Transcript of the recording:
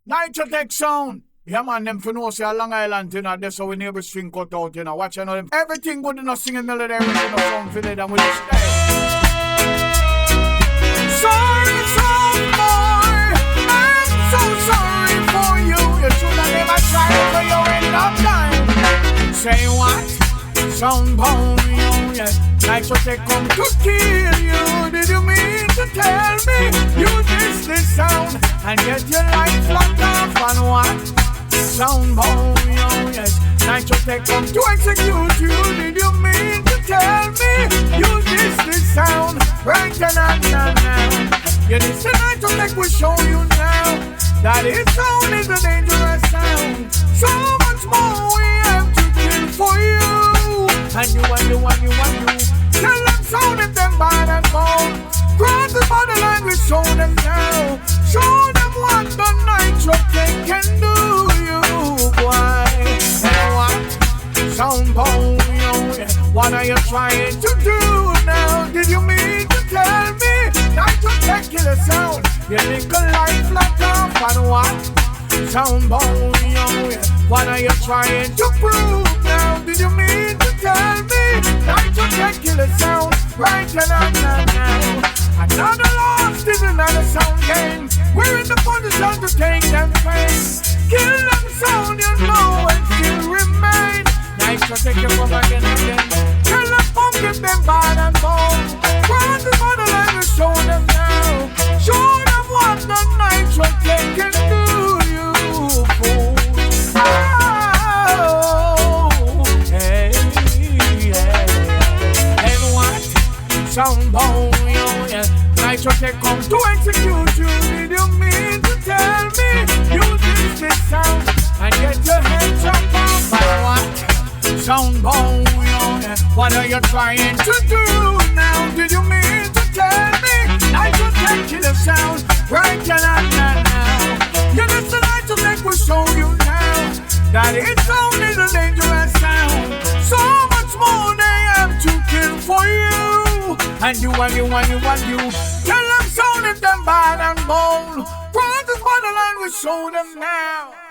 NitraTek Sound. Yeah, man, them for no say a Long Island, you know, that's how we neighbors string cut out, you know. Watch, you know, them. Everything good, you know, singing melody, everything, you know, sound for them with the style. Sorry, sorry, boy, I'm so sorry for you. You should have never tried, so you end up dying. Say what? Sound boy, yes. NitraTek come to kill you. Did you mean to tell me you miss this sound and get your life locked off on what? Sound boy, yes. NitraTek come to execute you. Did you mean to tell me you miss this sound? Right now. You this NitraTek will show you now that his sound is a dangerous sound. So much more we have to kill for you. And you. Tell them sound if them bad and bold. Cross the borderline, we show them now. Show them what the NitraTek can do, you boy. And what? Sound boy, what are you trying to do now? Did you mean to tell me NitraTek kill a sound? You make a life like off and what? Sound boy, what are you trying to prove now? Did you mean to tell me NitraTek kill a sound? Right now. Another lost is another sound game. We're in the position to take them fame. Kill them sound, you know, and still remain. NitraTek you come again and again. Tell them punk if them bad and bold. Cross the borderline and show them now. Show them what the NitraTek can do, you fool. Sound boy, yes. NitraTek come to execute you. Did you mean to tell me you did this sound and get your head chopped off by what? Sound boy, yes. What are you trying to do now? Did you mean to tell me NitraTek kill the sound? Right now. You listen, NitraTek will show you now that its sound is a dangerous sound. So much more they have to kill for you. And you. Tell them sound if them bad and bold. Cross the borderline, we show them now.